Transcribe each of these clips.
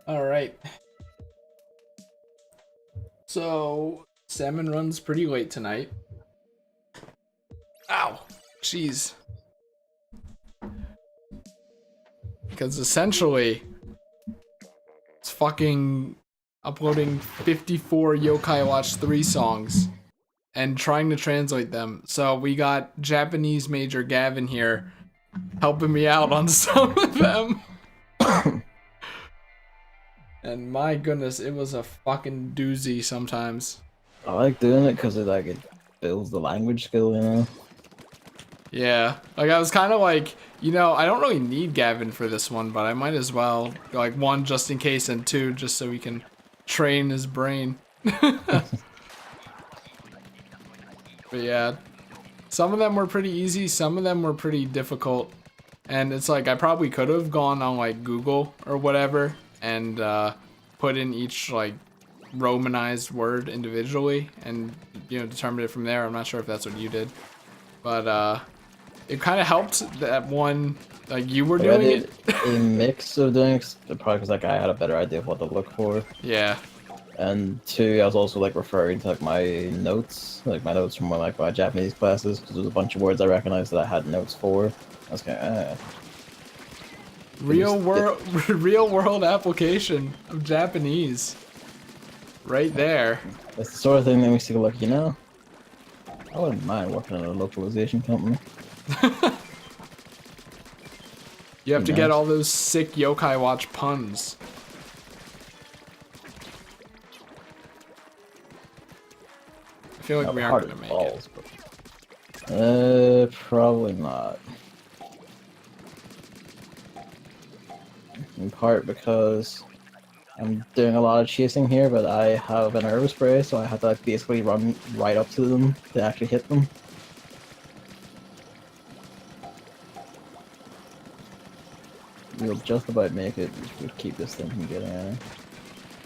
All right. So, Salmon Run's pretty late tonight. Ow. Jeez. Because essentially, it's fucking uploading 54 Yokai Watch 3 songs and trying to translate them. So we got Japanese Major Gavin here helping me out on some of them. And my goodness, it was a fucking doozy sometimes. I like doing it because it builds the language skill, you know? Yeah, like I was kind of like, I don't really need Gavin for this one, but I might as well. Like, one, just in case, and two, just so we can train his brain. But yeah, some of them were pretty easy, some of them were pretty difficult. And it's like, I probably could have gone on like Google or whatever and put in each like romanized word individually and, determined it from there. I'm not sure if that's what you did. But it kind of helped that one, like you were doing it. A mix of doing it, probably because like I had a better idea of what to look for. Yeah. And two, I was also like referring to like my notes from my Japanese classes, because there's a bunch of words I recognized that I had notes for. I was kind of, real world application of Japanese. Right there. It's the sort of thing that makes you look, I wouldn't mind working in a localization company. You have to get all those sick Yokai Watch puns. I feel like we aren't gonna make it. But... probably not. In part because I'm doing a lot of chasing here, but I have an herb spray, so I have to like, basically run right up to them to actually hit them. We'll just about make it if we keep this thing from getting out.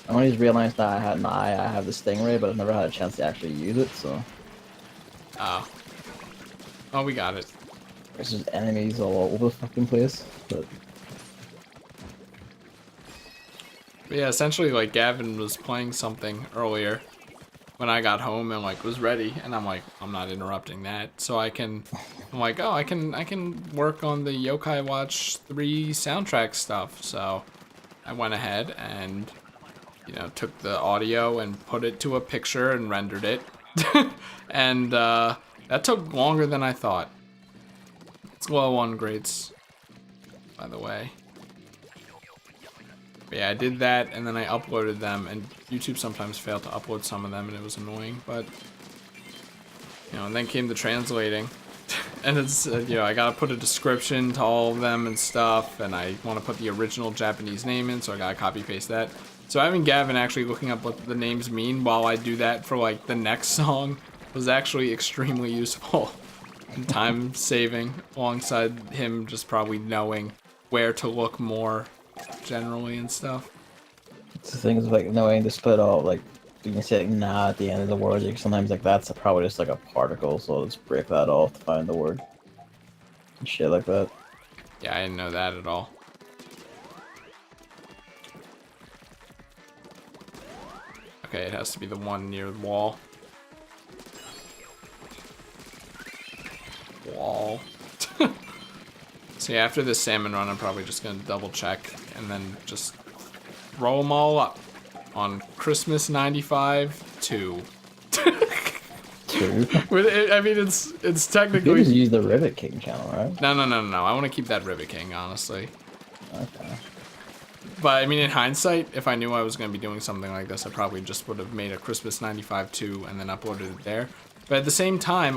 I only just realized that I have the stingray, but I've never had a chance to actually use it, so... Oh, we got it. There's just enemies all over the fucking place, but yeah, essentially, like, Gavin was playing something earlier when I got home and, like, was ready, and I'm like, I'm not interrupting that, so I'm like, oh, I can work on the Yokai Watch 3 soundtrack stuff, so I went ahead and, took the audio and put it to a picture and rendered it, and, that took longer than I thought. It's low on grades, by the way. But yeah, I did that, and then I uploaded them, and YouTube sometimes failed to upload some of them, and it was annoying, but, and then came the translating, and it's, I gotta put a description to all of them and stuff, and I want to put the original Japanese name in, so I gotta copy-paste that. So having Gavin actually looking up what the names mean while I do that for, like, the next song was actually extremely useful and time-saving, alongside him just probably knowing where to look more generally and stuff. it's the thing is like knowing to split out like you can say like, nah at the end of the word. Like, sometimes like that's probably just like a particle, so let's break that off to find the word and shit like that. Yeah, I didn't know that at all. Okay, it has to be the one near the wall. So yeah, after this Salmon Run, I'm probably just gonna double check and then just throw them all up on Christmas 95 2. Two? I mean, it's technically. You just use the Rivet King channel, right? No. I want to keep that Rivet King, honestly. Okay. But I mean, in hindsight, if I knew I was gonna be doing something like this, I probably just would have made a Christmas 95 2 and then uploaded it there. But at the same time,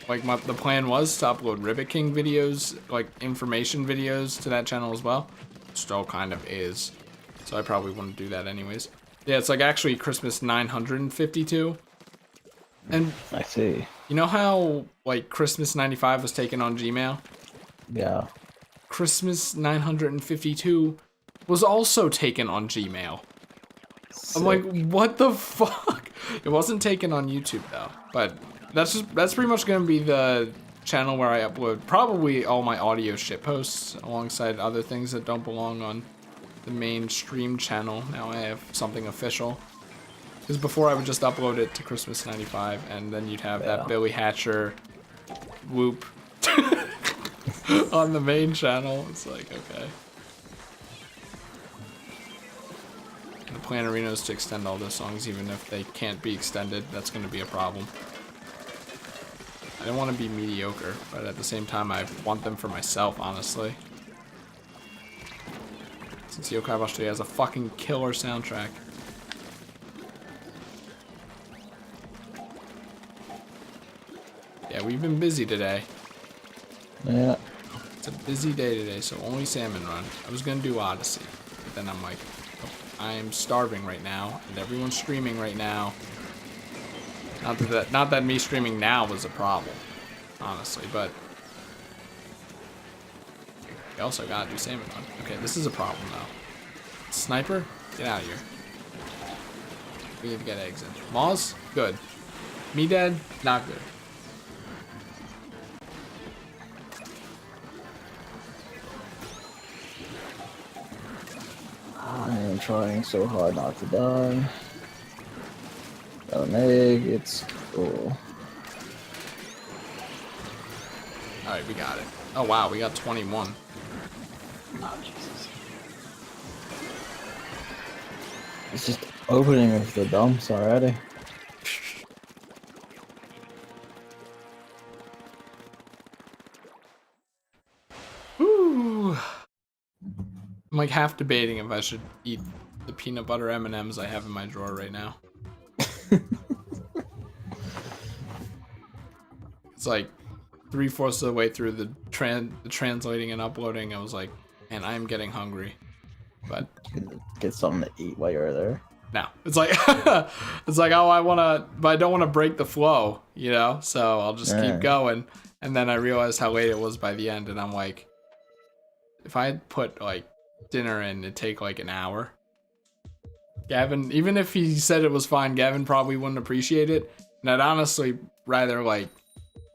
the plan was to upload Rivet King videos, like information videos to that channel as well. Still kind of is. So I probably wouldn't do that anyways. Yeah, it's like actually Christmas 952. And I see. You know how like Christmas 95 was taken on Gmail? Yeah. Christmas 952 was also taken on Gmail. Sick. I'm like, what the fuck? It wasn't taken on YouTube though, but that's pretty much gonna be the channel where I upload probably all my audio shit posts alongside other things that don't belong on the main stream channel. Now I have something official. Because before I would just upload it to Christmas 95, and then you'd have that Billy Hatcher whoop on the main channel. It's like, okay. And the plan Arena is to extend all those songs, even if they can't be extended. That's going to be a problem. I don't want to be mediocre, but at the same time, I want them for myself, honestly. Since Yokai Watch today has a fucking killer soundtrack. Yeah, we've been busy today. Yeah. It's a busy day today, so only Salmon Run. I was gonna do Odyssey, but then I'm like, oh, I am starving right now, and everyone's streaming right now. Not that me streaming now was a problem, honestly, but we also gotta do Salmon Run. Okay, this is a problem though. Sniper, get out of here. We need to get eggs in. Maws, good. Me dead, not good. I am trying so hard not to die. Got an egg, it's cool. Alright, we got it. Oh wow, we got 21. Oh, Jesus. It's just opening with the dumps already. Ooh. I'm like half debating if I should eat the peanut butter M&Ms I have in my drawer right now. It's like 3/4 of the way through the translating and uploading. I was like, man, I am getting hungry. But Get something to eat while you're there. no, it's like it's like, oh, I wanna, but I don't want to break the flow, you know. So I'll just keep going. And then I realized how late it was by the end, and I'm like, if I had put like dinner in, it'd take like an hour. Gavin, even if he said it was fine, Gavin probably wouldn't appreciate it. And I'd honestly rather like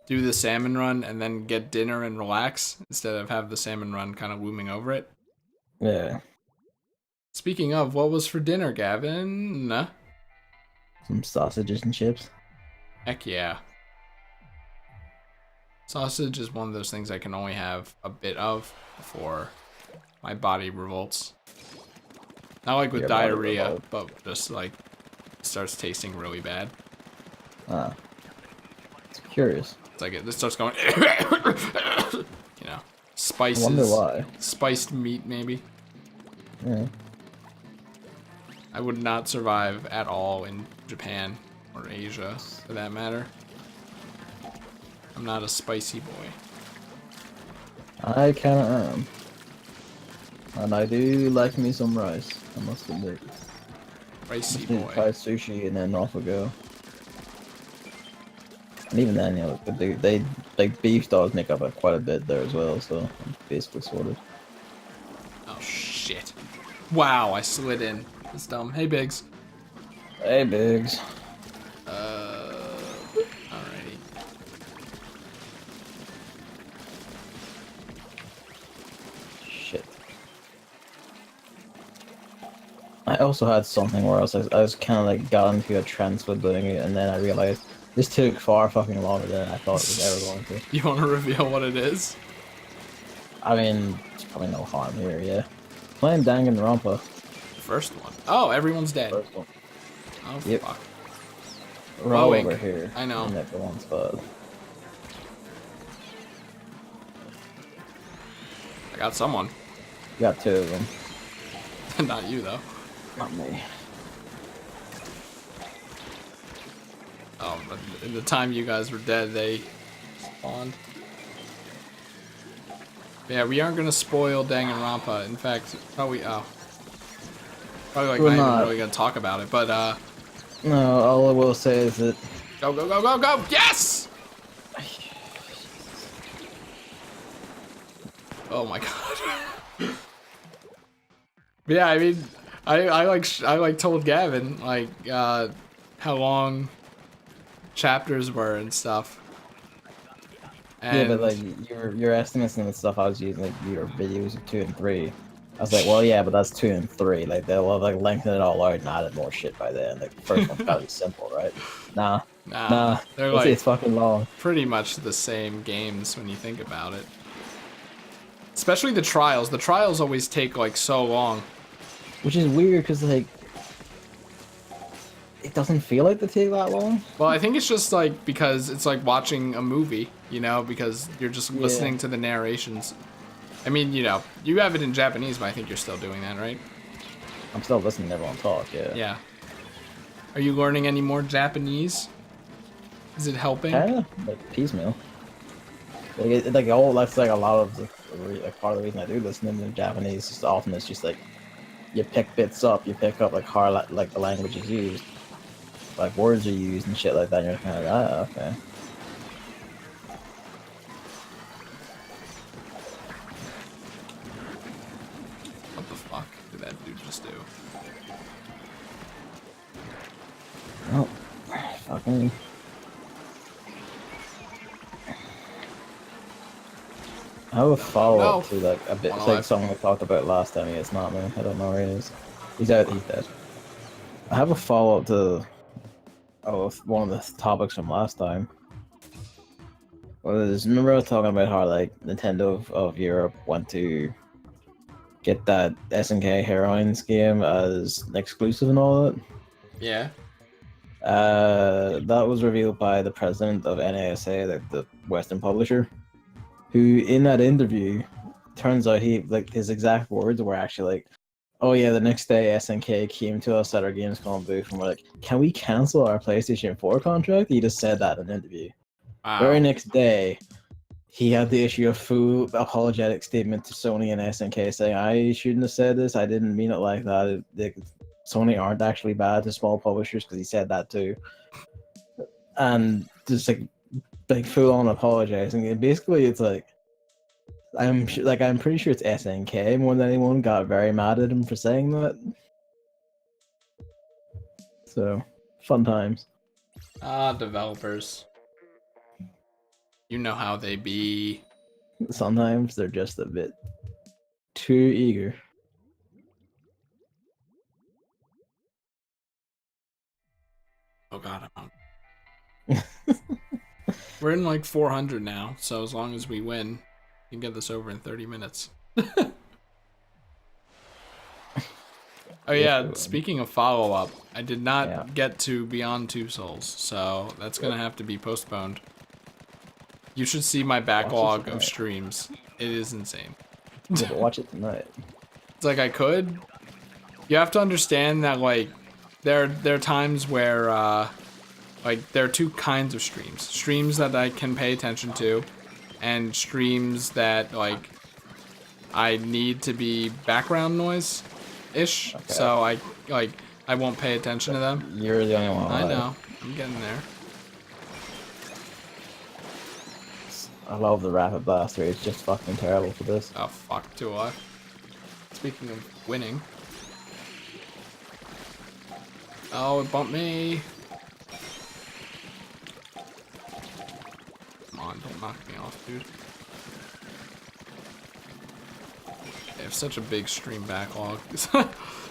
do the Salmon Run and then get dinner and relax instead of have the Salmon Run kind of looming over it. Yeah. Speaking of, what was for dinner, Gavin? Some sausages and chips. Heck yeah. Sausage is one of those things I can only have a bit of before my body revolts. Not like with diarrhea, but just like it starts tasting really bad. Ah. It's curious. It's like this starts going, you know, spices. I wonder why. Spiced meat, maybe. Yeah. I would not survive at all in Japan or Asia, for that matter. I'm not a spicy boy. I kinda am. And I do like me some rice, I must admit. Spicy Just boy. try sushi and then off we go. And even then, you know, they like beef dogs make up quite a bit there as well, so I'm basically sorted. Oh shit. Wow, I slid in. It's dumb. Hey, Biggs. Hey, Biggs. Alrighty. Shit. I also had something where I was kind of like got into a trance with doing it, and then I realized this took far fucking longer than I thought it was ever going to. You want to reveal what it is? I mean, there's probably no harm here, yeah. Playing Danganronpa. First one. Oh, everyone's dead. First one. Oh, Yep. fuck. We're all Blowing. over here. I know. In that one spot. I got someone. You got two of them. Not you, though. Not me. Oh, but in the time you guys were dead, they spawned. Yeah, we aren't gonna spoil Danganronpa. In fact, probably like We're not even not. really gonna talk about it. But No, all I will say is that go go go go go! Yes! Oh my god. Yeah, I mean, I like told Gavin like how long chapters were and stuff. And yeah, but like your estimates and the stuff I was using, like your videos of 2 and 3, I was like, well, yeah, but that's 2 and 3. Like they'll have like lengthened it all out and added more shit by then. Like the first one's gotta be simple, right? Nah, Nah, nah. they're It's, like it's fucking long. pretty much the same games when you think about it. Especially the trials. The trials always take like so long. Which is weird because like it doesn't feel like they take that long. Well, I think it's just like because it's like watching a movie, you know, because you're just Yeah. listening to the narrations. I mean, you know, you have it in Japanese, but I think you're still doing that, right? I'm still listening to everyone talk. Yeah. Yeah. Are you learning any more Japanese? Is it helping? Kinda like piecemeal. Like all that's like a lot of like part of the reason I do listen to Japanese. Just often it's just like you pick bits up, you pick up like how like the language is used, like words are used and shit like that. And you're kind of like, ah, okay. What the fuck did that dude just do? Oh, fucking. I have a follow-up to like a bit, it's like someone we talked about last time. It's not me. I don't know where he is. He's out. He's dead. I have a follow-up to one of the topics from last time. Remember I was talking about how like Nintendo of Europe went to get that SNK Heroines game as an exclusive and all that. Yeah. That was revealed by the president of NASA, the Western publisher, who in that interview, turns out his exact words were actually like, "Oh yeah, the next day SNK came to us at our Gamescom booth and we're like, can we cancel our PlayStation 4 contract?" He just said that in an interview. Wow. Very next day, he had to issue a full apologetic statement to Sony and SNK saying, "I shouldn't have said this. I didn't mean it like that. Sony aren't actually bad to small publishers," because he said that too. And just like full on apologizing. And basically, it's like I'm pretty sure it's SNK more than anyone got very mad at him for saying that. So fun times. Ah, developers. You know how they be. Sometimes they're just a bit too eager. Oh god, I'm hungry. We're in like 400 now, so as long as we win, we can get this over in 30 minutes. Oh yeah, speaking of follow-up, I did not get to Beyond Two Souls, so that's gonna have to be postponed. You should see my backlog of streams. It is insane. Yeah, but watch it tonight. It's like I could. You have to understand that like there are times where like there are two kinds of streams. Streams that I can pay attention to, and streams that like I need to be background noise ish. Okay. So I won't pay attention to them. You're the only one. I know. I'm getting there. I love the Rapid Blaster. It's just fucking terrible for this. Oh fuck, do I? Speaking of winning. Oh, it bumped me. Come on, don't knock me off, dude. I have such a big stream backlog.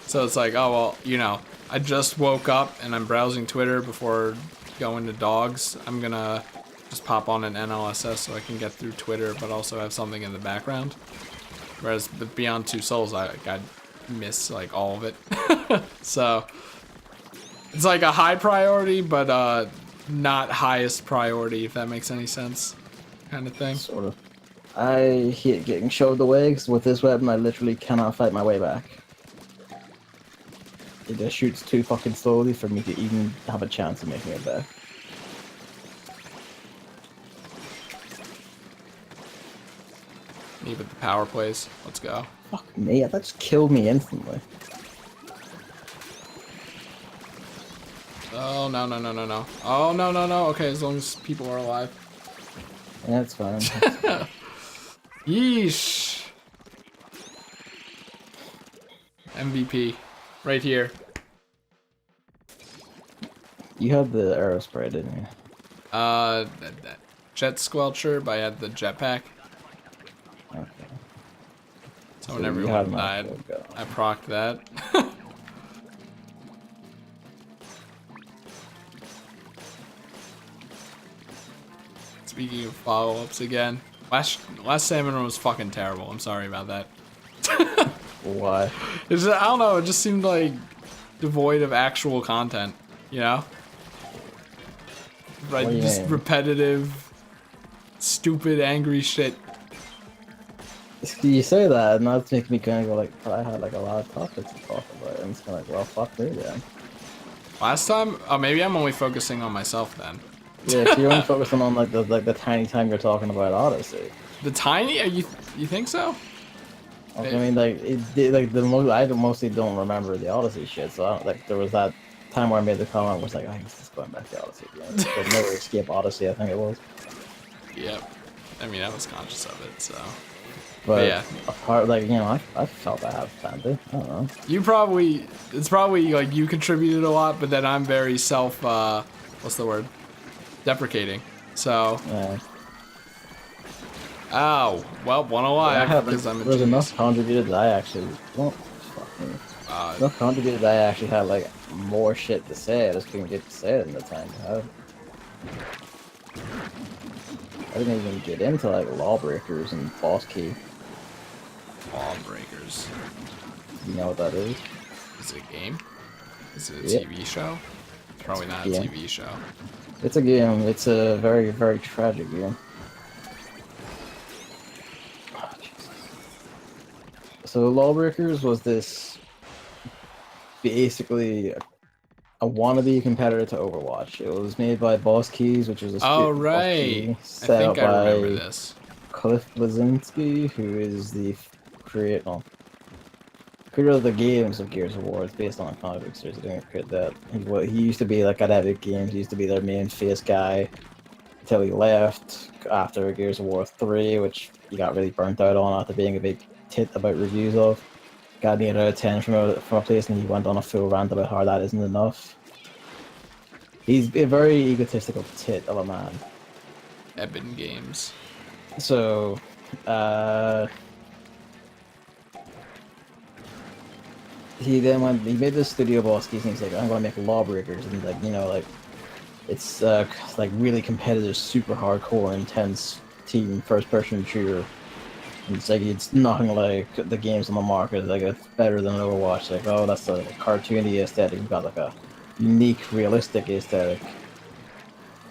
So it's like, oh, well, you know, I just woke up and I'm browsing Twitter before going to dogs. I'm gonna just pop on an NLSS so I can get through Twitter, but also have something in the background. Whereas with Beyond Two Souls, I miss like all of it. So it's like a high priority, but not highest priority, if that makes any sense, kind of thing. Sort of. I hate getting shoved away because with this weapon, I literally cannot fight my way back. It just shoots too fucking slowly for me to even have a chance of making it back. Me with the power plays. Let's go. Fuck me, that just killed me instantly. Oh, no, no, no, no, no. Oh, no, no, no. Okay, as long as people are alive. Yeah, that's fine. Yeesh. MVP. Right here. You had the arrow spray, didn't you? That jet squelcher, but I had the jetpack. Okay. So So when you everyone had my died, logo. I procced that. Speaking of follow-ups again, last Salmon Run was fucking terrible. I'm sorry about that. Why? It's just, I don't know. It just seemed like devoid of actual content. You know, right? What do you Just mean? repetitive, stupid, angry shit. You say that, and that's making me kind of go like, but I had like a lot of topics to talk about, and it's kind of like, well, fuck me then. Last time, oh, maybe I'm only focusing on myself then. Yeah, so you're only focusing on like the tiny time you're talking about Odyssey. The tiny? You think so? I mean, like like the most I mostly don't remember the Odyssey shit. So I don't, like there was that time where I made the comment was like, I guess it's going back to Odyssey again. But never escape Odyssey, I think it was. Yep. I mean, I was conscious of it, so. But yeah, apart, like I felt I have planned it. I don't know. it's probably like you contributed a lot, but then I'm very what's the word? Deprecating. So. Yeah. Ow. Well, one alive because I'm a there's genius. enough contributed that I actually well, fuck me. Enough contributed that I actually had like more shit to say. I just couldn't get to say it in the time to have. I didn't even get into like Lawbreakers and Boss Key. Lawbreakers. You know what that is? Is it a game? Is it a Yep. TV show? It's probably not a Yeah. TV show. It's a game. It's a very, very tragic game. Oh, Jesus. So Lawbreakers was this basically a wannabe competitor to Overwatch. It was made by Boss Keys, which is a Oh, studio of right. PUBG, I set think up I remember by this. Cliff Bleszinski, who is the creator of the games of Gears of War. It's based on a comic book series. He didn't create that. He used to be like at Epic Games. He used to be their main face guy until he left after Gears of War 3, which he got really burnt out on after being a big tit about reviews of. Got an 8 out of 10 from a place, and he went on a full rant about how that isn't enough. He's a very egotistical tit of a man. Eben Games. So, he made this studio boss keys, and he's like, I'm gonna make Lawbreakers, and like, you know, like, it's like really competitive, super hardcore, intense team first-person shooter. And it's like it's nothing like the games on the market. Like it's better than Overwatch. Like, oh, that's a cartoony aesthetic. You've got like a unique, realistic aesthetic,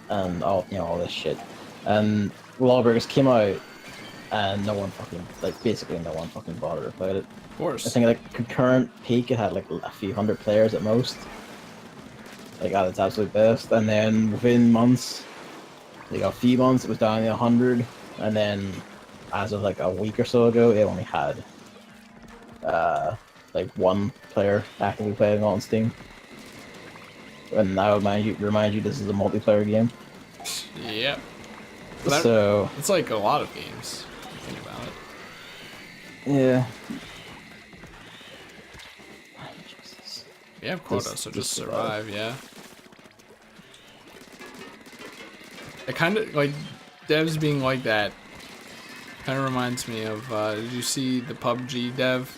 and all this shit. And Lawbreakers came out, and no one fucking basically no one fucking bothered about it. Of course. I think like concurrent peak, it had like a few hundred players at most. Like at its absolute best, and then within months, like a few months, it was down to 100, and then as of like a week or so ago, it only had like one player actively playing on Steam. And now, remind you, this is a multiplayer game. Yep. But so it's like a lot of games. If you think about it. Yeah. Jesus. We have quotas, so just survive, yeah. It kind of, like, devs being like that kind of reminds me of, did you see the PUBG dev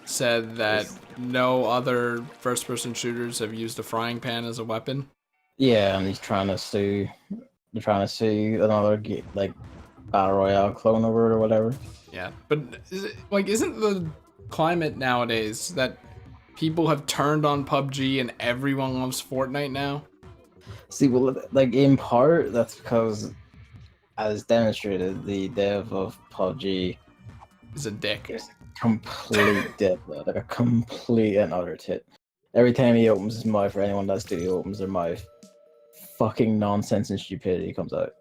said that no other first-person shooters have used a frying pan as a weapon? Yeah, and he's trying to sue, they're trying to sue another, like, Battle Royale clone over it or whatever. Yeah, but isn't the climate nowadays that people have turned on PUBG and everyone loves Fortnite now? See, well, like, in part, that's because, as demonstrated, the dev of PUBG is a dick. Is a complete dick, like a complete and utter tit. Every time he opens his mouth, or anyone that studio opens their mouth, fucking nonsense and stupidity comes out.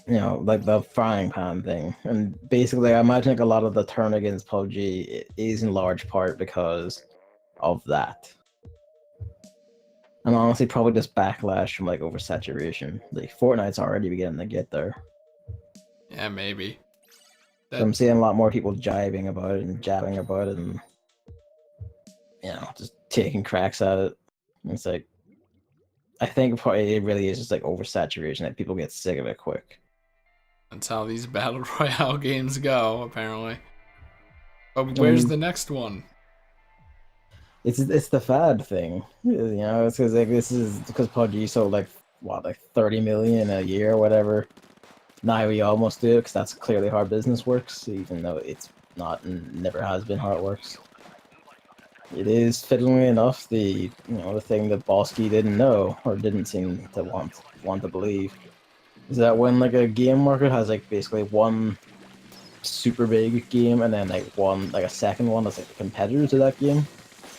You know, like the frying pan thing. And basically, I imagine like a lot of the turn against PUBG is in large part because of that. And honestly, probably just backlash from like oversaturation. Like Fortnite's already beginning to get there. Yeah, maybe. So I'm seeing a lot more people jibing about it and jabbing about it, and just taking cracks at it. And it's like, I think probably it really is just like oversaturation that people get sick of it quick. That's how these battle royale games go, apparently. But I where's mean, the next one? it's the fad thing, you know. It's because like this is because PUBG sold like what, like 30 million a year or whatever. Now we almost do it because that's clearly how business works, even though it's not and never has been how it works. It is fiddling enough the thing that Bosky didn't know or didn't seem to want to believe is that when like a game market has like basically one super big game and then like a second one that's like the competitor to that game.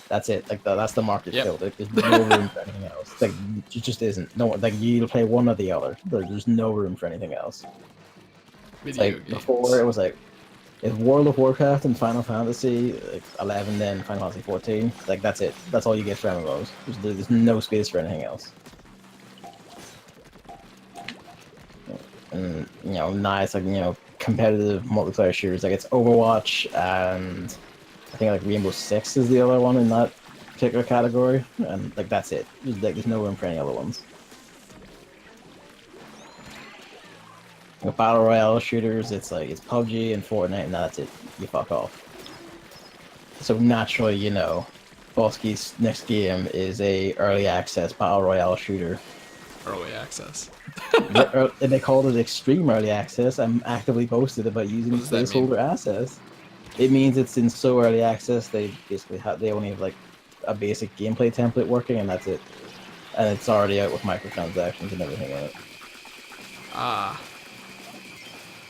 That's it. Like that's the market Yep. filled. Like, there's no room for anything else. Like it just isn't. No, like you'll play one or the other. There's no room for anything else. It's Video like games. before it was like it's World of Warcraft and Final Fantasy like 11, then Final Fantasy 14. Like that's it. That's all you get for MMOs. There's no space for anything else. And now it's like competitive multiplayer shooters. Like it's Overwatch and I think like Rainbow Six is the other one in that particular category, and like that's it. There's no room for any other ones. Like, battle royale shooters, it's PUBG and Fortnite, and that's it. You fuck off. So naturally, Bosky's next game is a early access battle royale shooter. Early access. They called it extreme early access. I'm actively posted about using placeholder access. It means it's in so early access they basically they only have like a basic gameplay template working and that's it. And it's already out with microtransactions and everything in it. Ah.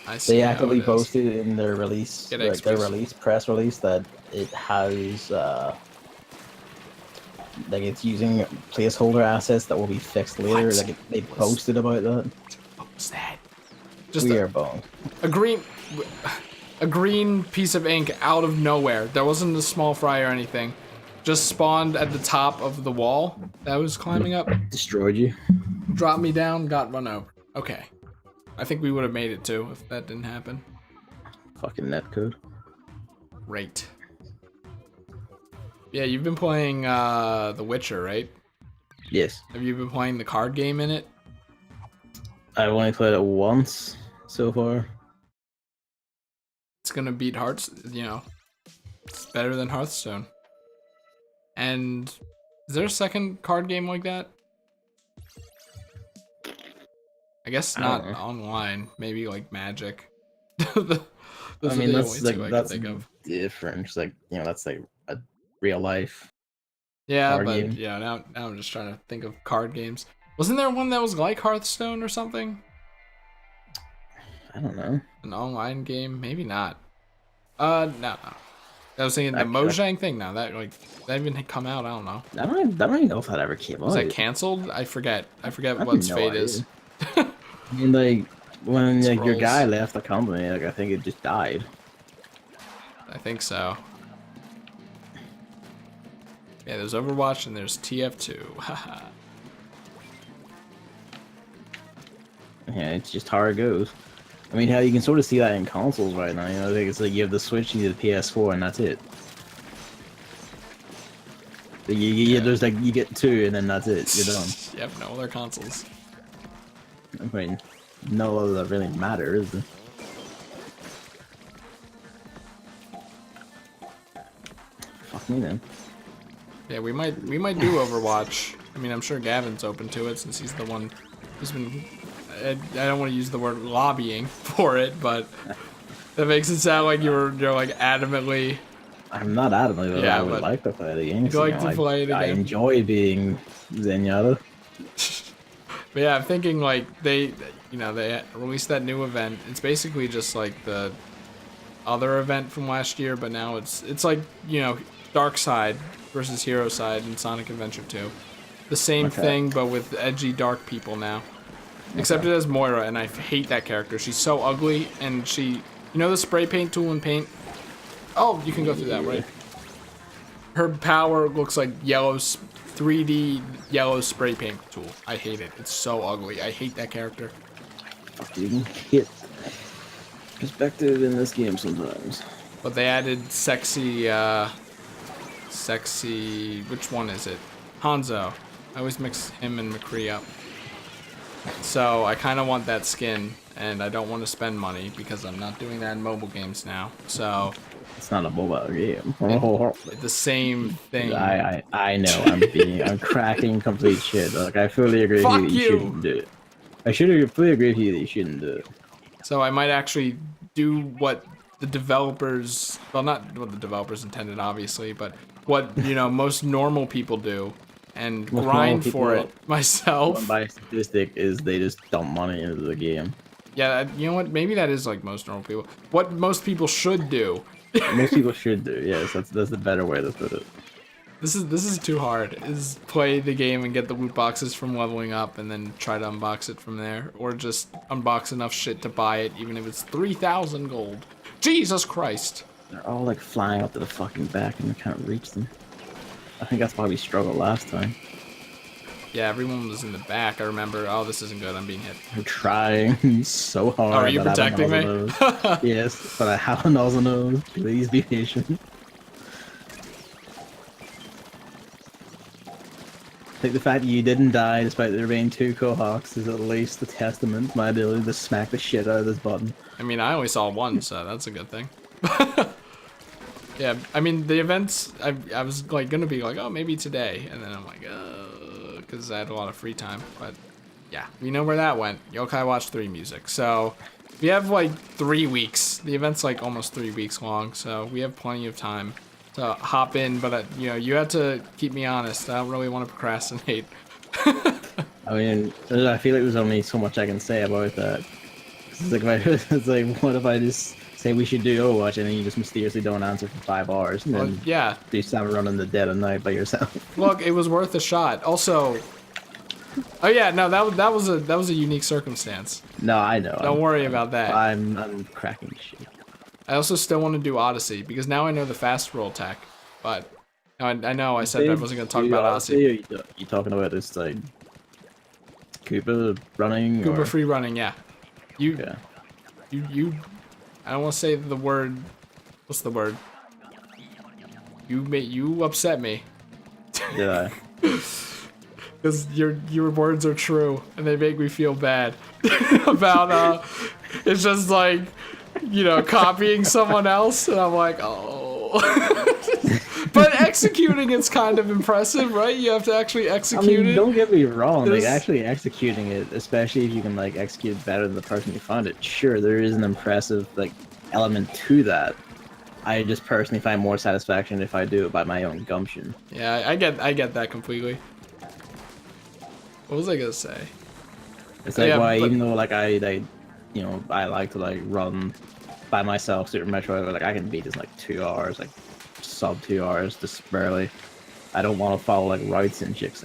I see. They actively posted in their release, like their press release, that it has like it's using placeholder assets that will be fixed later. What? Like they posted about that. What was that? Just we are boned. A green piece of ink out of nowhere. There wasn't a small fry or anything. Just spawned at the top of the wall that I was climbing up. Destroyed you. Dropped me down, got run over. Okay. I think we would have made it too if that didn't happen. Fucking netcode. Great. Yeah, you've been playing The Witcher, right? Yes. Have you been playing the card game in it? I've only played it once so far. It's gonna beat Hearts, it's better than Hearthstone. And is there a second card game like that? I guess not online. Maybe like Magic. I mean, that's different. It's like that's like a real life. Yeah, but game. Yeah, now I'm just trying to think of card games. Wasn't there one that was like Hearthstone or something? I don't know. An online game? Maybe not. No. I was thinking the Mojang thing. No, that even had come out. I don't know. I don't even know if that ever came out. Was that canceled? I forget what its fate is. I mean, like when your guy left the company, like I think it just died. I think so. Yeah, there's Overwatch and there's TF2. Haha. Yeah, it's just how it goes. I mean, how you can sort of see that in consoles right now. I think it's like you have the Switch, you have the PS4, and that's it. There's like you get two, and then that's it. You're done. You have no other consoles. I mean, no other that really matter, is there? Fuck me then. Yeah, we might do Overwatch. I mean, I'm sure Gavin's open to it since he's the one who's been. I don't want to use the word lobbying for it, but that makes it sound like you're like adamantly. I'm not adamantly, but I would like to play the game. You'd like to play it again. I enjoy being Zenyatta. But yeah, I'm thinking like they released that new event. It's basically just like the other event from last year, but now it's like Dark Side versus Hero Side in Sonic Adventure 2. The same thing, but with edgy dark people now. Except it has Moira, and I hate that character. She's so ugly, and the spray paint tool in Paint? Oh, you can go through that, right? Her power looks like 3D yellow spray paint tool. I hate it. It's so ugly. I hate that character. You can hit perspective in this game sometimes. But they added sexy, which one is it? Hanzo. I always mix him and McCree up. So I kind of want that skin, and I don't want to spend money because I'm not doing that in mobile games now. So It's not a mobile game. the same thing. I know. I'm cracking complete shit. Like I fully agree with you Fuck that you you! shouldn't do it. I should fully agree with you that you shouldn't do it. So I might actually do what the developers, well, not what the developers intended, obviously, but what, you know, most normal people do, and Most grind normal for people- it myself. One by statistic is they just dump money into the game. Yeah, you know what? Maybe that is like most normal people. What most people should do. Most people should do. Yes, that's the better way to put it. This is too hard. Is play the game and get the loot boxes from leveling up, and then try to unbox it from there, or just unbox enough shit to buy it, even if it's 3,000 gold. Jesus Christ! They're all like flying up to the fucking back and we can't reach them. I think that's why we struggled last time. Yeah, everyone was in the back. I remember. Oh, this isn't good. I'm being hit. We're trying so hard. Oh, are you but I have a protecting me? nozzle nose. Yes, but I have a nozzle nose. Please be patient. I think the fact that you didn't die despite there being 2 Cohawks is at least a testament to my ability to smack the shit out of this button. I mean, I only saw one, so that's a good thing. Yeah, I mean, the events, I was like gonna be like, oh, maybe today, and then I'm like, because I had a lot of free time. But yeah, we know where that went. Yokai Watch 3 music. So we have like 3 weeks. The event's like almost 3 weeks long, so we have plenty of time to hop in. But you know, you had to keep me honest. I don't really want to procrastinate. I mean, I feel like there's only so much I can say about that. It's like, it's like, what if I just say we should do Overwatch and then you just mysteriously don't answer for 5 hours and Well, then yeah, do Salmon Run in the dead of night by yourself? look, it was worth a shot. Also, oh yeah, no, that was a unique circumstance. No, I know. Don't worry about that. I'm cracking shit. I also still want to do Odyssey because now I know the fast roll tech. But I know I said I wasn't going to talk about Odyssey. You talking about this like Koopa running? Goober or... free running, yeah. Yeah. You. I don't want to say the word. What's the word? You upset me. Did I? Because your words are true and they make me feel bad about it's just like, you know, copying someone else, and I'm like, oh. But executing it's kind of impressive, right? You have to actually execute it. Don't get me wrong. There's- Like actually executing it, especially if you can like execute better than the person who found it. Sure, there is an impressive like element to that. I just personally find more satisfaction if I do it by my own gumption. Yeah, I get that completely. What was I gonna say? It's like Yeah, why but- even though like I you know I like to like run by myself Super Metroid, like I can beat this in like 2 hours, like sub 2 hours, just barely. I don't want to follow like routes and shit.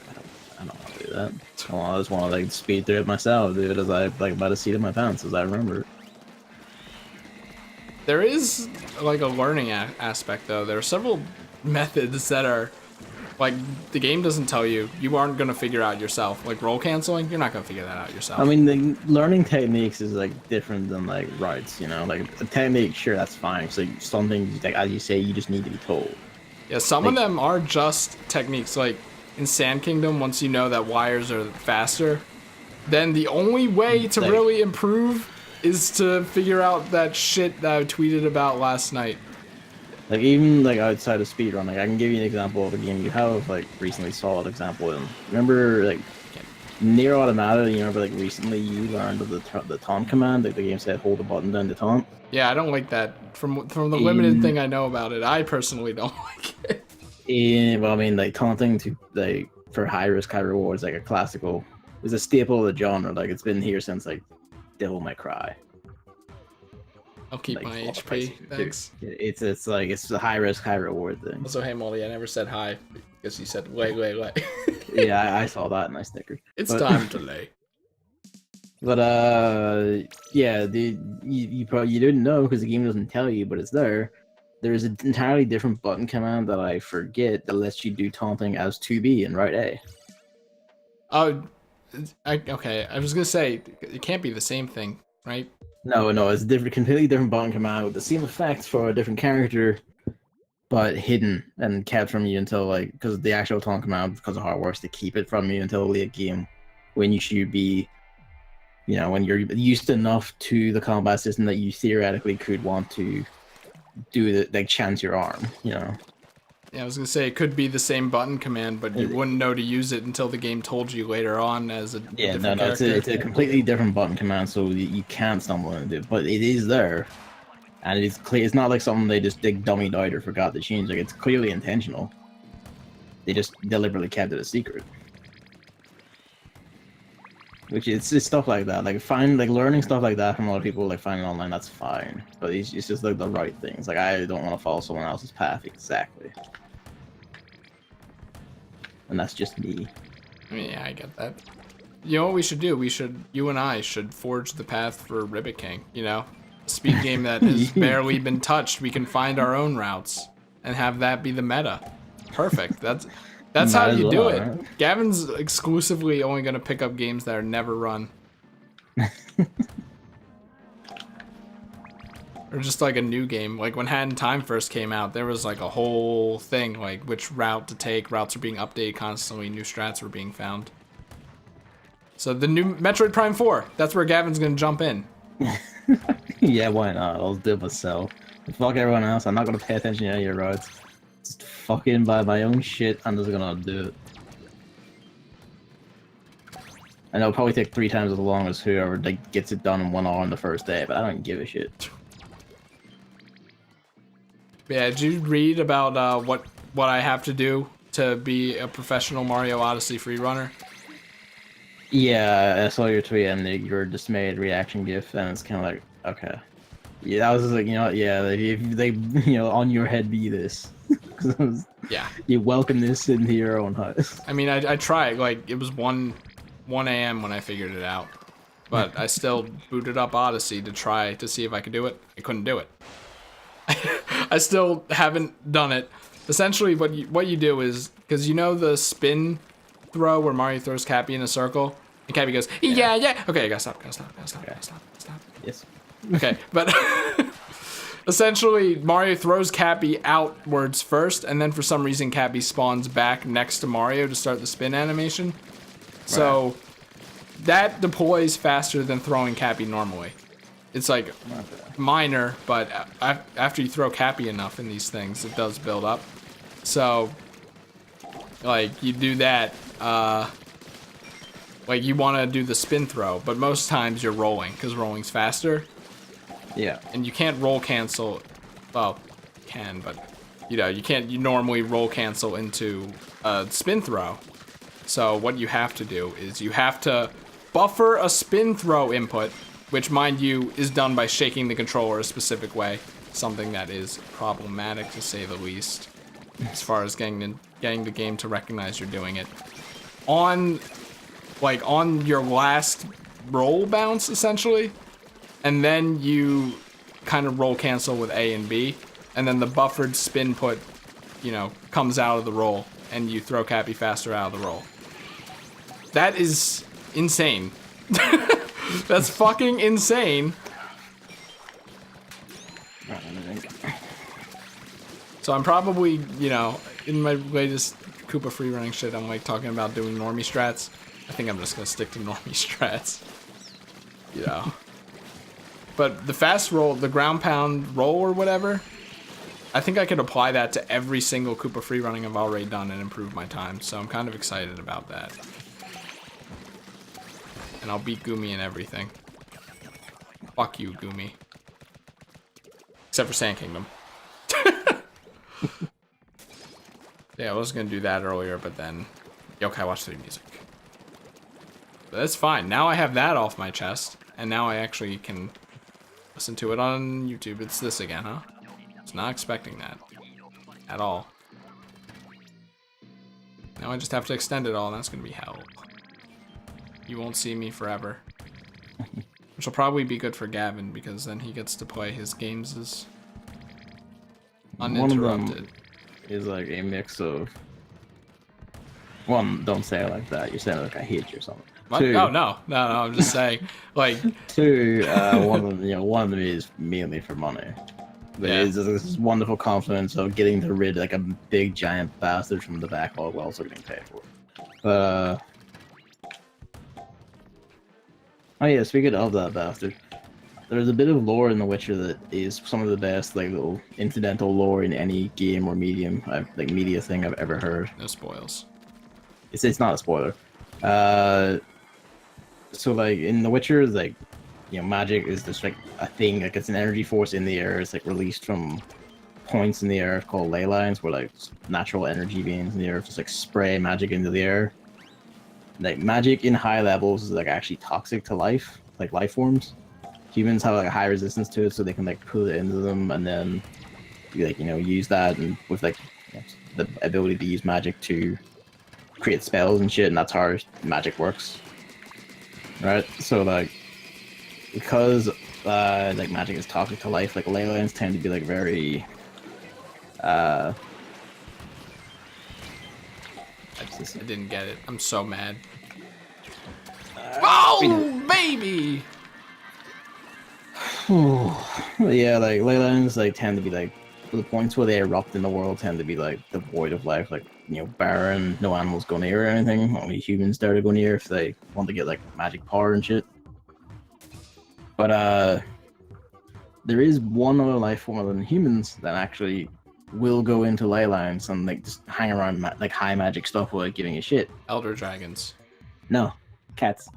I don't want to do that. I just want to like speed through it myself, do it as I like by the seat of my pants as I remember. There is like a learning aspect though. There are several methods that are like the game doesn't tell you. You aren't gonna figure out yourself. Like roll canceling, you're not gonna figure that out yourself. I mean, the learning techniques is like different than like routes, you know. Like a technique, sure, that's fine. So some things, like as you say, you just need to be told. Yeah, some of them are just techniques. Like in Sand Kingdom, once you know that wires are faster, then the only way to Like- really improve is to figure out that shit that I tweeted about last night. Like even like outside of speedrun, like I can give you an example of a game you have like recently saw an example in. Remember like Near Automata, you remember like recently you learned of the taunt command, like the game said hold the button down to taunt. Yeah, I don't like that. From the limited thing I know about it, I personally don't like it. Yeah, well, I mean like taunting to like for high risk, high reward is like a classical, it's a staple of the genre. Like it's been here since like Devil May Cry. I'll keep Like, my all HP, prices. thanks. It's like it's a high risk, high reward thing. Also, hey Molly, I never said hi because you said wait. Yeah, I saw that and I snickered. It's But- time to lay. But yeah, you probably you didn't know because the game doesn't tell you, but it's there. There's an entirely different button command that I forget that lets you do taunting as 2B and right A. Oh, okay. I was gonna say it can't be the same thing, right? No, it's a different, completely different button command with the same effects for a different character, but hidden and kept from you until like because the actual taunt command, because of how it works, to keep it from you until late game when you should be You know, when you're used enough to the combat system that you theoretically could want to do the like chance your arm, you know. Yeah, I was gonna say it could be the same button command, but you wouldn't know to use it until the game told you later on as a different character. It's a completely different button command, so you can't stumble into it, but it is there, and it's clear. It's not like something they just dummied out or forgot to change. Like it's clearly intentional. They just deliberately kept it a secret. Which it's stuff like that. Like learning stuff like that from other people, like finding online, that's fine. But it's just like the right things. Like I don't want to follow someone else's path exactly. And that's just me. I mean, yeah, I get that. You know what we should do? You and I should forge the path for Ribbit King, you know? A speed game that has barely been touched. We can find our own routes and have that be the meta. Perfect. That's how you do it. Right? Gavin's exclusively only going to pick up games that are never run. Or just like a new game. Like when Hat in Time first came out, there was like a whole thing, like which route to take. Routes are being updated constantly. New strats were being found. So the new Metroid Prime 4, that's where Gavin's going to jump in. Yeah, why not? I'll do it myself. Fuck everyone else. I'm not going to pay attention to any of your routes. Just fucking buy my own shit, I'm just gonna do it. And it'll probably take 3 times as long as whoever like, gets it done in 1 hour on the first day, but I don't give a shit. Yeah, did you read about what I have to do to be a professional Mario Odyssey freerunner? Yeah, I saw your tweet and your dismayed reaction gif, and it's kind of like, okay. Yeah, I was just like, you know, yeah, if they, you know, on your head be this. Yeah. You welcome this into your own house. I mean, I tried. Like, it was 1 a.m. when I figured it out. But I still booted up Odyssey to try to see if I could do it. I couldn't do it. I still haven't done it. Essentially, what you do is, because you know the spin throw where Mario throws Cappy in a circle? And Cappy goes, yeah. Okay, I gotta stop. Yes. Okay, but essentially Mario throws Cappy outwards first, and then for some reason Cappy spawns back next to Mario to start the spin animation. So that deploys faster than throwing Cappy normally. It's like minor, but after you throw Cappy enough in these things, it does build up. So like you do that, like you want to do the spin throw, but most times you're rolling because rolling's faster. Yeah. And you can't roll cancel. Well, you can, but you know, you normally roll cancel into a spin throw. So what you have to do is you have to buffer a spin throw input, which mind you is done by shaking the controller a specific way. Something that is problematic to say the least, as far as getting the game to recognize you're doing it. On your last roll bounce, essentially. And then you kind of roll cancel with A and B, and then the buffered spin put, you know, comes out of the roll, and you throw Cappy faster out of the roll. That is insane. That's fucking insane. So I'm probably, you know, in my latest Koopa freerunning shit, I'm like talking about doing normie strats. I think I'm just gonna stick to normie strats. You know. But the fast roll, the ground pound roll or whatever, I think I could apply that to every single Koopa freerunning I've already done and improve my time. So I'm kind of excited about that. And I'll beat Goomy and everything. Fuck you, Goomy. Except for Sand Kingdom. Yeah, I was gonna do that earlier, but then Yokai Watch 3 music. But that's fine. Now I have that off my chest, and now I actually can listen to it on YouTube. It's this again, huh? I was not expecting that at all. Now I just have to extend it all, and that's gonna be hell. You won't see me forever. Which will probably be good for Gavin, because then he gets to play his games as uninterrupted. One of them is like a mix of... One, don't say it like that. You're saying like I hate you or something. What? Two, No, I'm just saying, like... Two, one of them is mainly for money. But yeah. It's this wonderful confidence of getting to rid like a big giant bastard from the backlog while also getting paid for it. Oh yeah, speaking of that bastard, there's a bit of lore in The Witcher that is some of the best, like little incidental lore in any game or medium, like media thing I've ever heard. No spoils. It's not a spoiler. Uh, so like in The Witcher, like magic is just like a thing, like it's an energy force in the air. It's like released from points in the earth called ley lines, where like natural energy beings in the earth just like spray magic into the air. Like magic in high levels is like actually toxic to life, like life forms. Humans have like a high resistance to it, so they can like pull it into them, and then like use that, and with like the ability to use magic to create spells and shit, and that's how magic works, right? So like because like magic is toxic to life, like ley lines tend to be like very I didn't get it. I'm so mad. Oh, baby! yeah, like ley lines like tend to be like the points where they erupt in the world tend to be like devoid of life, like barren, no animals go near or anything. Only humans dare to go near if they want to get like magic power and shit. But there is one other life form other than humans that actually will go into ley lines and like just hang around like high magic stuff without giving a shit. Elder dragons. No, cats.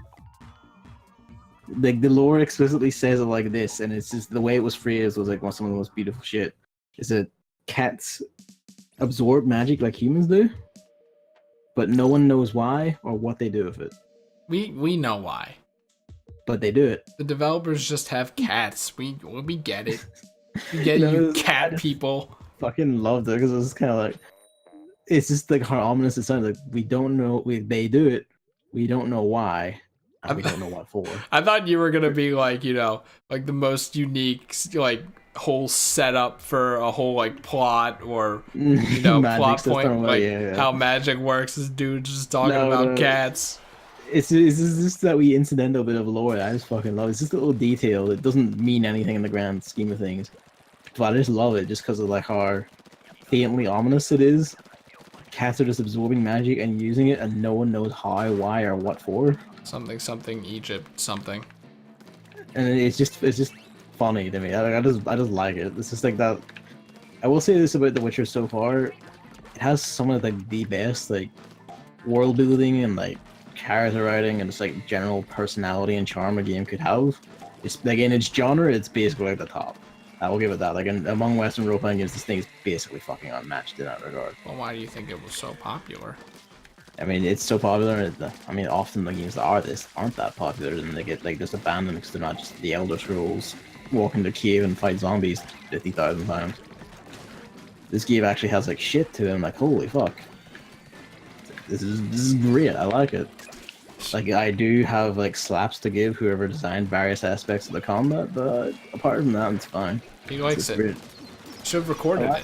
Like the lore explicitly says it like this, and it's just the way it was phrased was like some of the most beautiful shit. Is that cats absorb magic like humans do, but no one knows why or what they do with it. We know why. But they do it. The developers just have cats. We get it. We get you cat people. Fucking loved it because it was kind of like it's just like how ominous it sounds. Like we don't know. They do it. We don't know why. And we don't know what for. I thought you were gonna be like like the most unique like whole setup for a whole like plot or plot point, like how magic works. This dude just talking about cats. It's just that we incidental bit of lore I just fucking love. It's just a little detail. It doesn't mean anything in the grand scheme of things, but I just love it just because of like how faintly ominous it is. Cats are just absorbing magic and using it, and no one knows how, why, or what for. Something Egypt something. And it's just funny to me. I just like it. It's just like that. I will say this about The Witcher so far: it has some of like the best like world building and like character writing and just like general personality and charm a game could have. It's like in its genre, it's basically like the top. I will give it that. Like among Western role-playing games, this thing is basically fucking unmatched in that regard. Well, why do you think it was so popular? I mean, it's so popular. I mean, often the games that are this aren't that popular, and they get like just abandoned because they're not just the Elder Scrolls walk into a cave and fight zombies 50,000 times. This game actually has like shit to it. I'm like, holy fuck, this is great. I like it. Like I do have like slaps to give whoever designed various aspects of the combat, but apart from that, it's fine. He likes it. Should have recorded it.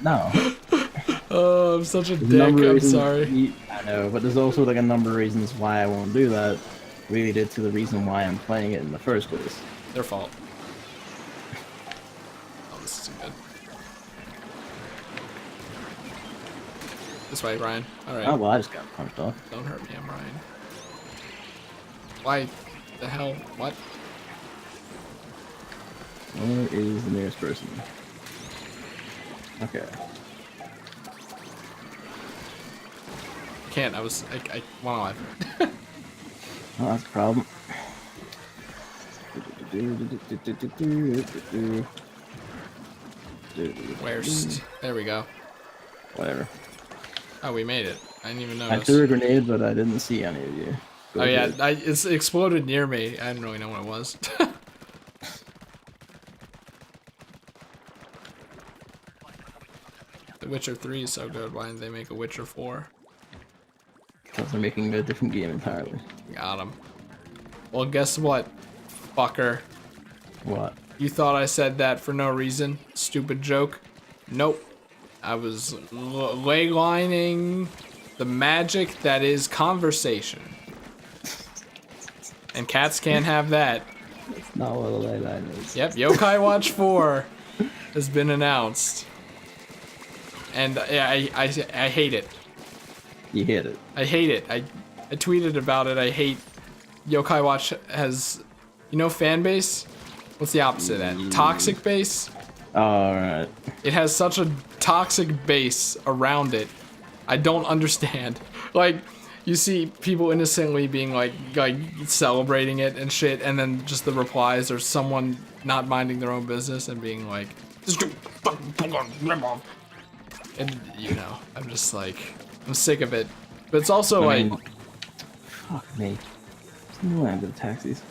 No. Oh, I'm such a dick. I'm sorry. I know, but there's also like a number of reasons why I won't do that. Related to the reason why I'm playing it in the first place. Their fault. Oh, this isn't good. This way, Ryan. Alright. Oh, well, I just got punched off. Don't hurt me, I'm Ryan. Why the hell? What? Where is the nearest person? Okay. I can't, I one alive. Oh, that's a problem. Where's... There we go. Whatever. Oh, we made it. I didn't even notice. I threw a grenade, but I didn't see any of you. Oh yeah, it's exploded near me. I didn't really know what it was. The Witcher 3 is so good. Why didn't they make a Witcher 4? Because they're making a different game entirely. Got him. Well, guess what, fucker? What? You thought I said that for no reason? Stupid joke? Nope. I was leylining the magic that is conversation. And cats can't have that. That's not what a ley line is. Yep, Yokai Watch 4 has been announced. And I hate it. You hit it. I hate it. I tweeted about it. I hate Yokai Watch has, fan base? What's the opposite of that? Toxic base? Alright. It has such a toxic base around it. I don't understand. Like, you see people innocently being like celebrating it and shit, and then just the replies are someone not minding their own business and being like, and I'm just like, I'm sick of it. But it's also fuck me. There's no end to the taxis.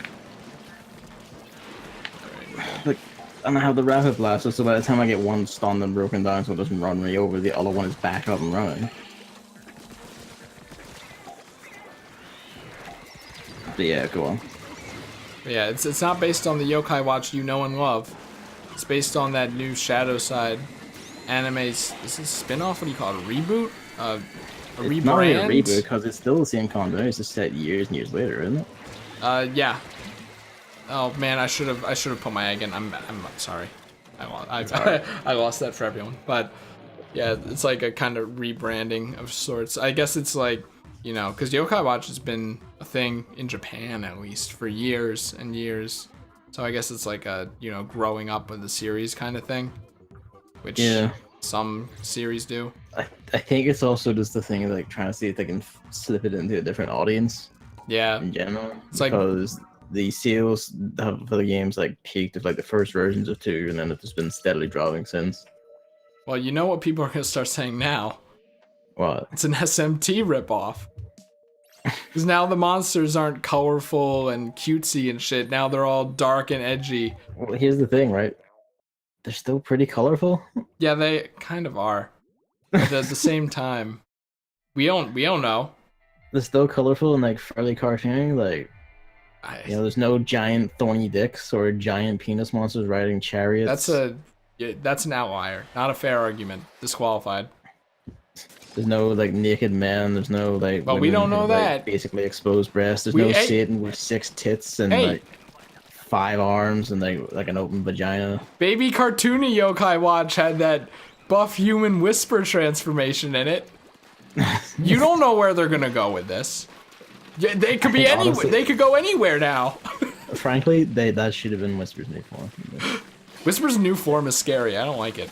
Like, and I have the rapid blaster, so by the time I get one stunned and broken down so it doesn't run me over, the other one is back up and running. But yeah, go on. Yeah, it's not based on the Yokai Watch you know and love. It's based on that new Shadow Side anime. Is this a spin-off? What do you call it? A reboot? A rebrand? It's not really a reboot because it's still the same content. It's just set years and years later, isn't it? Yeah. Oh man, I should have put my egg in. I'm sorry. I lost that for everyone. But yeah, it's like a kind of rebranding of sorts. I guess it's like, because Yokai Watch has been a thing in Japan at least for years and years. So I guess it's like a, growing up with the series kind of thing, which some series do. I think it's also just the thing of like trying to see if they can slip it into a different audience. Yeah. In general, it's because the sales for the games like peaked at like the first versions of 2, and then it's just been steadily dropping since. Well, you know what people are gonna start saying now? What? It's an SMT ripoff. Because now the monsters aren't colorful and cutesy and shit. Now they're all dark and edgy. Well, here's the thing, right? They're still pretty colorful. Yeah, they kind of are. But at the same time, we don't know. They're still colorful and like fairly cartoony. Like, there's no giant thorny dicks or giant penis monsters riding chariots. That's an outlier. Not a fair argument. Disqualified. There's no like naked men. There's no like. But we don't know that. Basically exposed breasts. There's no Satan with 6 tits and like 5 arms and like an open vagina. Baby cartoony Yokai Watch had that buff human whisper transformation in it. You don't know where they're gonna go with this. They could be anywhere. Honestly, they could go anywhere now. Frankly, that should have been Whisper's new form. Whisper's new form is scary. I don't like it.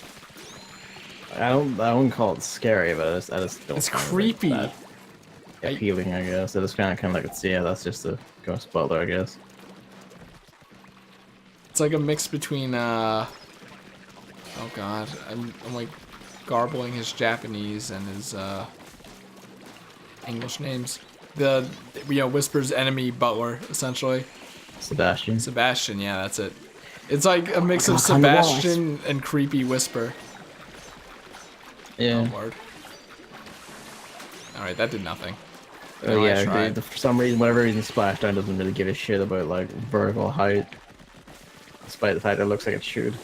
I wouldn't call it scary, but I just don't. It's creepy. Like appealing, I guess. I just kind of like, yeah, that's just a ghost butler, I guess. It's like a mix between oh god, I'm like garbling his Japanese and his English names. The Whisper's enemy butler, essentially. Sebastian, yeah, that's it. It's like a mix of Sebastian and creepy Whisper. Yeah. Oh, word. Alright, that did nothing. Oh yeah, for some reason, whatever reason, Splashdown doesn't really give a shit about like vertical height, despite the fact that it looks like it should.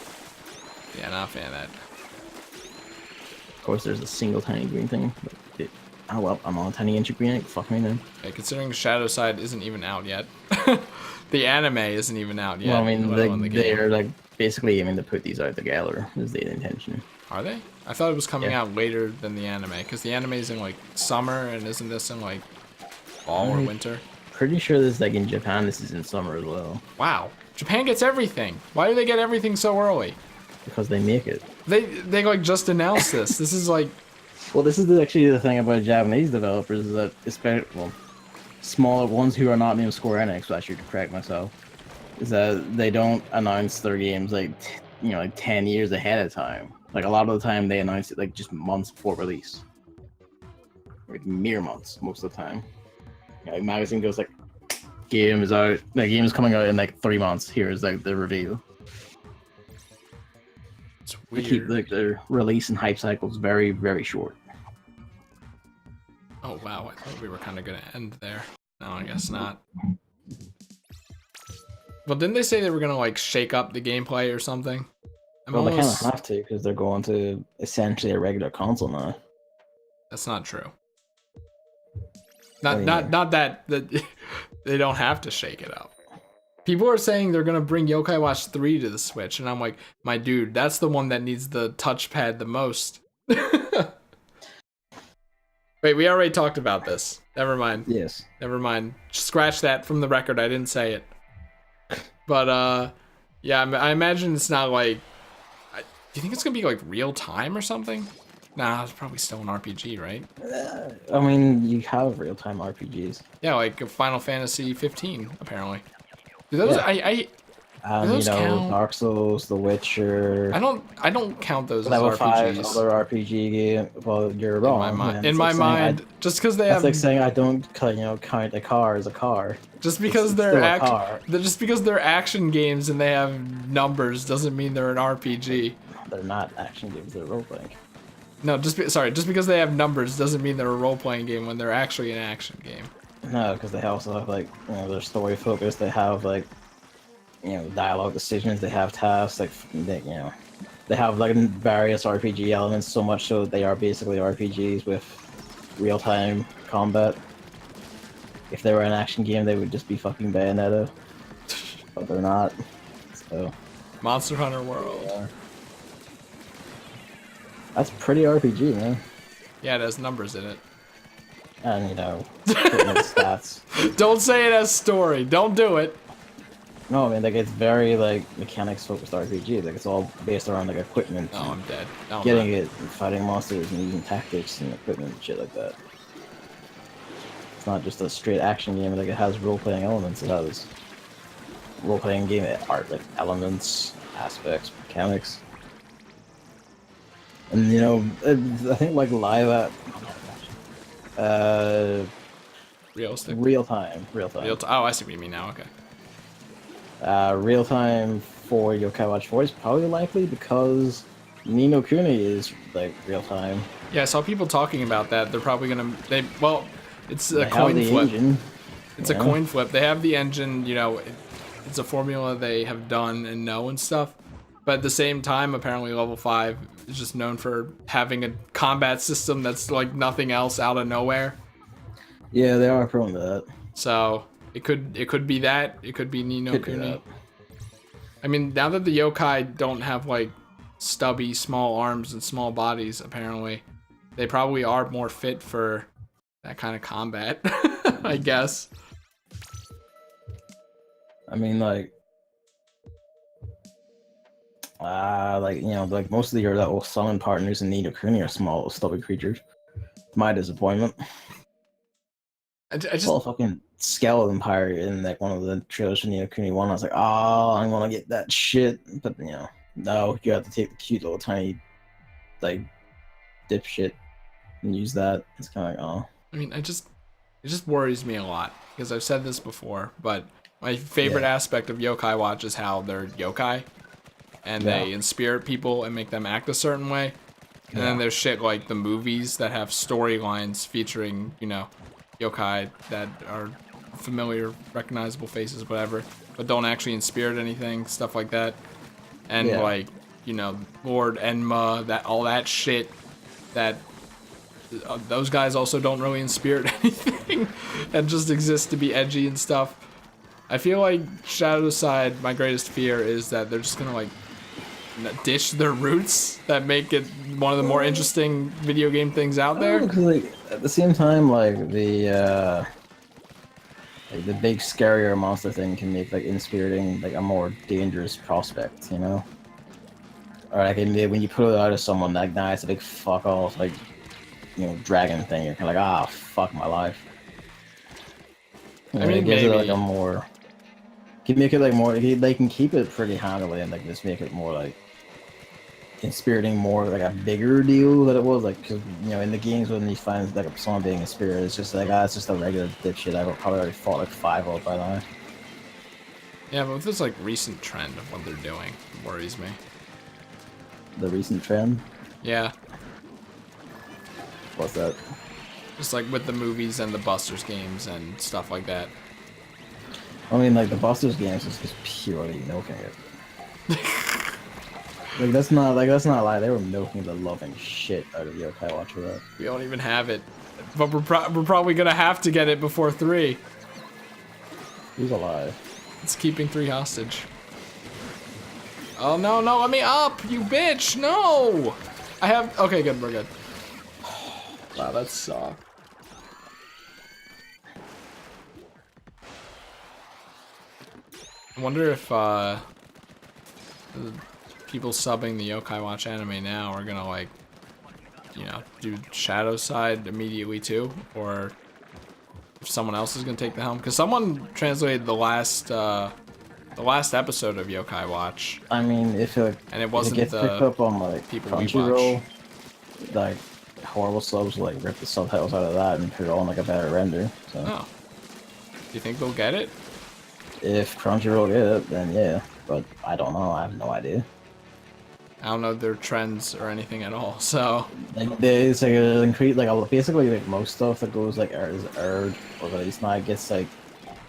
Yeah, not a fan of that. Of course, there's a single tiny green thing. But oh well, I'm on a tiny inch of green. Fuck me then. Okay, considering Shadow Side isn't even out yet, the anime isn't even out yet. Well, I mean, they're like basically aiming to put these out together. Is the intention? Are they? I thought it was coming out later than the anime, because the anime is in like summer, and isn't this in like fall or winter? Pretty sure this is like in Japan. This is in summer as well. Wow, Japan gets everything. Why do they get everything so early? Because they make it. They like just announced this. This is like. Well, this is actually the thing about Japanese developers, is that especially smaller ones who are not named Square Enix, so I should correct myself, is that they don't announce their games like 10 years ahead of time. Like a lot of the time they announce it like just months before release. Like mere months most of the time. Like magazine goes like, game is out, the game is coming out in like 3 months. Here's like the review. It's weird. They keep like their release and hype cycles very, very short. Oh wow, I thought we were kind of gonna end there. No, I guess not. Well, didn't they say they were gonna like shake up the gameplay or something? Well, they kind of have to, because they're going to essentially a regular console now. That's not true. Not that they don't have to shake it up. People are saying they're gonna bring Yokai Watch 3 to the Switch, and I'm like, my dude, that's the one that needs the touchpad the most. Wait, we already talked about this. Never mind. Yes. Never mind. Scratch that from the record. I didn't say it. But yeah, I imagine it's not like. Do you think it's gonna be like real time or something? Nah, it's probably still an RPG, right? I mean, you have real-time RPGs. Yeah, like Final Fantasy 15, apparently. Do those? Yeah. Do those You know, count? Dark Souls, The Witcher. I don't count those as Level RPGs. 5 other RPG game. Well, you're wrong. In my mind, man. in It's my like saying mind, just because they that's have, like saying I don't, count a car as a car. just because it's they're still a car. just because they're action games and they have numbers doesn't mean they're an RPG. They're not action games. They're role playing. No, just because they have numbers doesn't mean they're a role-playing game when they're actually an action game. No, because they also have like they're story focused. They have like dialogue decisions. They have tasks. Like they have like various RPG elements. So much so that they are basically RPGs with real time combat. If they were an action game, they would just be fucking Bayonetta, but they're not. So Monster Hunter World. yeah. That's pretty RPG, man. Yeah, it has numbers in it. And equipment stats. Don't say it as story. Don't do it. No, I mean like it's very like mechanics focused RPG. Like it's all based around like equipment. Oh, I'm dead. No, I'm Getting not. it, and fighting monsters, and using tactics and equipment and shit like that. It's not just a straight action game. Like it has role playing elements. It has role playing game art, like elements, aspects, mechanics. And I think like live at Realistic. real time. Oh, I see what you mean now. Okay. Real time for Yokai Watch 4 is probably likely because Ni no Kuni is like real time. Yeah, I saw people talking about that. They're probably gonna. It's a They have coin the flip. engine. It's a coin flip. They have the engine. It's a formula they have done and know and stuff. But at the same time, apparently level 5 is just known for having a combat system that's like nothing else out of nowhere. Yeah, they are prone to that. So it could be that. It could be Ni no Could be Kuni. that. I mean, now that the yokai don't have like stubby small arms and small bodies, apparently, they probably are more fit for that kind of combat, I guess. I mean, like most of your little summon partners in Ni no Kuni are small, stubby creatures. My disappointment. I just Saw a fucking skeleton pirate in like one of the trailers for Ni no Kuni 1. I was like, oh, I'm gonna get that shit. But no, you have to take the cute little tiny like dipshit and use that. It's kind of like, oh. I mean, it just worries me a lot because I've said this before, but my favorite aspect of Yokai Watch is how they're yokai and they inspire people and make them act a certain way. And then there's shit like the movies that have storylines featuring, yokai that are familiar, recognizable faces, whatever, but don't actually inspirit anything, stuff like that. And like, Lord Enma, all that shit that those guys also don't really inspirit anything and just exist to be edgy and stuff. I feel like Shadow's Side, my greatest fear is that they're just gonna like ditch their roots that make it one of the more interesting video game things out there. Because like at the same time, like the big scarier monster thing can make like inspiriting like a more dangerous prospect, Or like when you put it out of someone like, nah, it's a big fuck off like dragon thing. You're kind of like, fuck my life. I mean, it gives it like a more. Can make it like more. They can keep it pretty handily and like just make it more like inspiriting, more like a bigger deal that it was. Like, cause in the games when you find like someone being inspired, it's just like it's just a regular dipshit. I've probably already fought like 5 of by now. Yeah, but with this like recent trend of what they're doing, it worries me. The recent trend. Yeah. What's that? Just like with the movies and the Busters games and stuff like that. I mean, like the Busters games is just purely milking it. like that's not a lie. They were milking the loving shit out of Yokai Watch for that. We don't even have it, but we're probably gonna have to get it before 3. He's alive. It's keeping 3 hostage. Oh no, let me up, you bitch! No! I have. Okay, good, we're good. Wow, that sucked. I wonder if people subbing the Yokai Watch anime now are gonna like, you know, do Shadow Side immediately too, or if someone else is gonna take the helm. Because someone translated the last episode of Yokai Watch. I mean, if it, And it if wasn't it gets picked up on like people we Crunchyroll, watch. like horrible subs will, like rip the subtitles out of that and put it on like a better render. So Oh. Do you think they'll get it? if Crunchyroll get it, then yeah. But I don't know. I have no idea. I don't know their trends or anything at all, so... Like there's like an increase, like basically like most stuff that goes like is aired or at least now it gets like,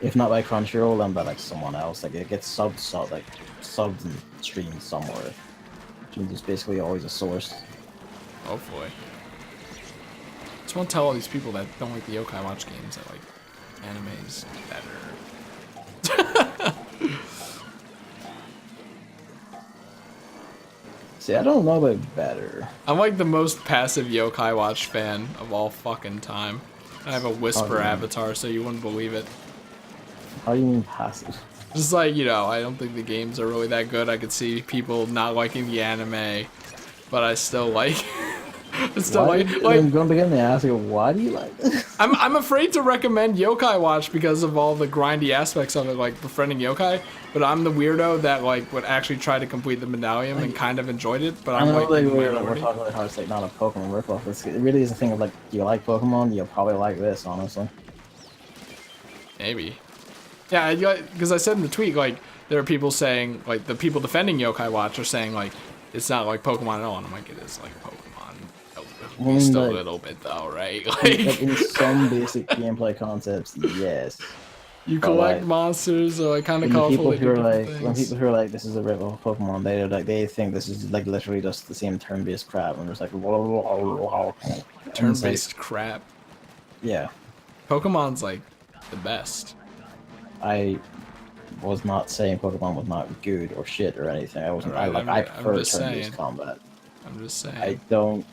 if not by Crunchyroll, then by like someone else. Like it gets subbed and streamed somewhere. Which means it's basically always a source. Hopefully. Just want to tell all these people that don't like the Yokai Watch games that like anime's better. See, I don't know about better. I'm like the most passive Yokai Watch fan of all fucking time. I have a whisper avatar, so you wouldn't believe it. How do you mean passive? Just like, you know, I don't think the games are really that good. I could see people not liking the anime, but I still like... I'm going to begin to ask you, why do you like this? I'm afraid to recommend Yokai Watch because of all the grindy aspects of it, like befriending yokai. But I'm the weirdo that like would actually try to complete the medallion and kind of enjoyed it. But I'm like, we're talking about how it's like not a Pokemon ripoff. It really is a thing of like, do you like Pokemon? You'll probably like this, honestly. Maybe. Yeah, because I said in the tweet, like, there are people saying, like, the people defending Yokai Watch are saying, like, it's not like Pokemon at all. And I'm like, it is like Pokemon. Just a little bit, though, right? Like in some basic gameplay concepts, yes. You collect monsters, or like, kind of colorful. When people who are like, this is a ripoff of Pokemon, they think this is like literally just the same turn-based crap, and there's like, turn-based crap. Yeah. Pokemon's like the best. I was not saying Pokemon was not good or shit or anything. I wasn't. Right, I prefer turn-based combat. I'm just saying. I don't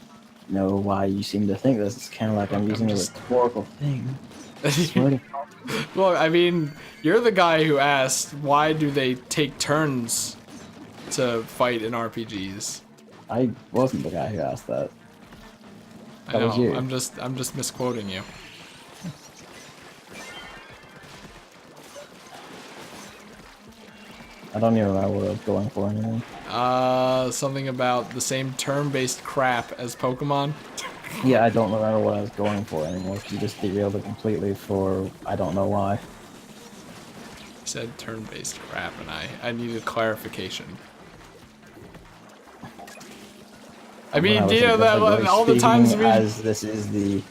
know why you seem to think this. It's kind of like I'm using a rhetorical thing. Well, I mean, you're the guy who asked why do they take turns to fight in RPGs. I wasn't the guy who asked that. I know. Was you. I'm just misquoting you. I don't even know what I was going for anymore. Something about the same turn-based crap as Pokemon. Yeah, I don't remember what I was going for anymore. You just derailed it completely for I don't know why. You said turn-based crap, and I needed clarification. I mean, you know that all the times we... As this is the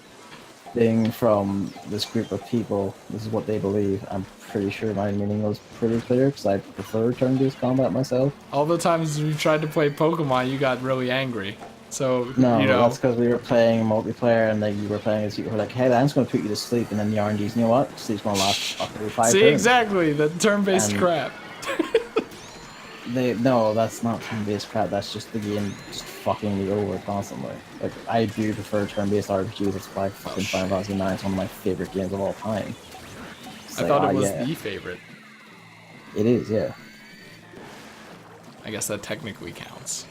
thing from this group of people, this is what they believe. I'm pretty sure my meaning was pretty clear because I prefer turn-based combat myself. All the times we tried to play Pokemon, you got really angry. So, no, you know... that's because we were playing multiplayer and like you were playing as people who were like, hey, I'm just going to put you to sleep, and then the RNG's, you know what? Sleep's going to last up to 5 See, turns. exactly, the turn-based crap. No, that's not turn-based crap, that's just the game just fucking me over constantly. Like, I do prefer turn-based RPGs, that's why fucking Final Fantasy IX is one of my favorite games of all time. I thought it was the favorite. It is, yeah. I guess that technically counts.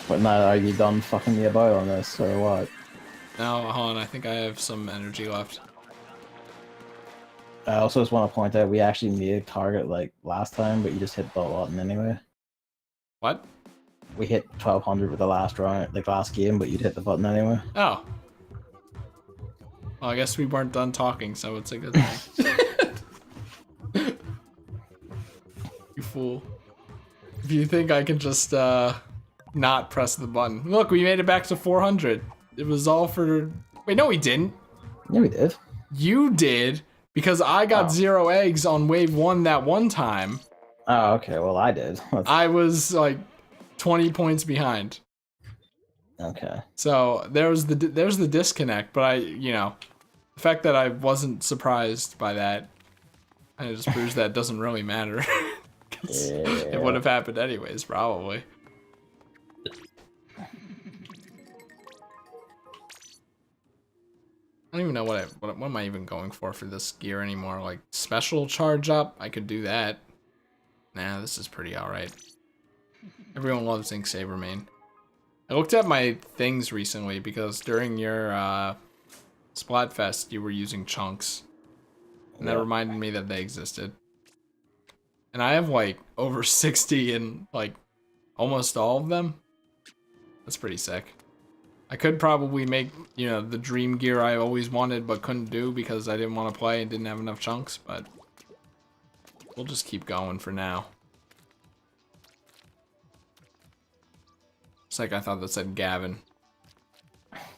But now, are you done fucking me about on this, or what? No, hold on, I think I have some energy left. I also just want to point out, we actually made a target, like, last time, but you just hit the button anyway. What? We hit 1200 with the last round, like, last game, but you'd hit the button anyway. Oh. Well, I guess we weren't done talking, so it's a good thing. You fool. If you think I can just, not press the button. Look, we made it back to 400. It was all for... Wait, no we didn't. Yeah, we did. You did, because I got 0 eggs on wave 1 that one time. Oh, okay, well I did. I was, like, 20 points behind. Okay. So, there's the disconnect, but you know, the fact that I wasn't surprised by that, it just proves that it doesn't really matter. It would have happened anyways, probably. don't even know what am I even going for this gear anymore. Like special charge up, I could do that. Nah, this is pretty alright. Everyone loves Ink Saber main. I looked at my things recently because during your Splatfest you were using chunks. And that reminded me that they existed. And I have like over 60 in like almost all of them. That's pretty sick. I could probably make, you know, the dream gear I always wanted but couldn't do because I didn't want to play and didn't have enough chunks, but we'll just keep going for now. It's like I thought that said Gavin.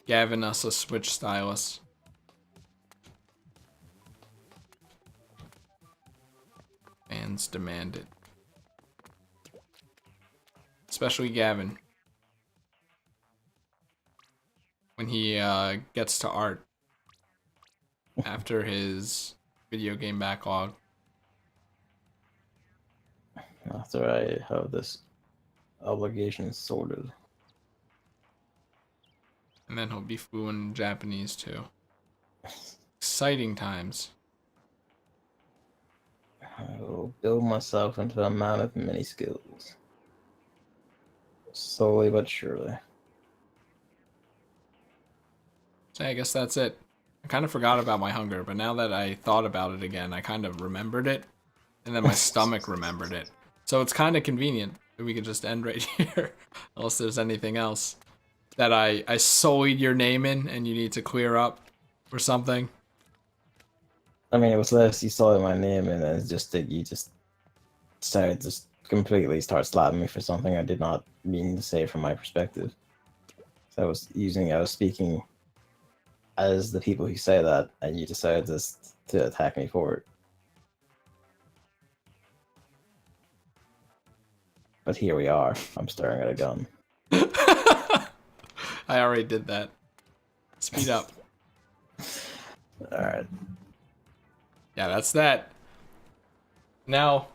Gavin us a Switch stylus. Fans demand it. Especially Gavin. When he gets to art after his video game backlog. After I have this obligation sorted. And then he'll be fluent in Japanese too. Exciting times. I will build myself into a man of many skills. Slowly but surely. So I guess that's it. I kind of forgot about my hunger, but now that I thought about it again, I kind of remembered it. And then my stomach remembered it. So it's kind of convenient that we could just end right here. Unless there's anything else that I sullied your name in and you need to clear up or something. I mean, it was less you saw my name and then it's just that you just started to completely start slapping me for something I did not mean to say from my perspective. So I was speaking as the people who say that, and you decided to attack me for it. But here we are. I'm staring at a gun. I already did that. Speed up. Alright. Yeah, that's that. Now,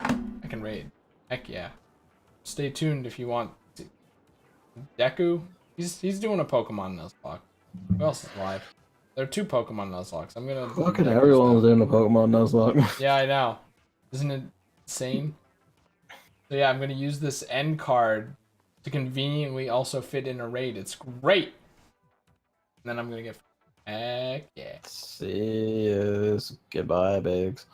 I can raid. Heck yeah. Stay tuned if you want to. Deku? He's doing a Pokemon Nuzlocke. Who else is live? There are 2 Pokemon Nuzlocks. I'm gonna... Look at everyone was in the Pokemon Nuzlocke. Yeah, I know. Isn't it insane? So yeah, I'm gonna use this end card to conveniently also fit in a raid. It's great! And then I'm gonna get... Heck yeah. See you. Goodbye, Biggs.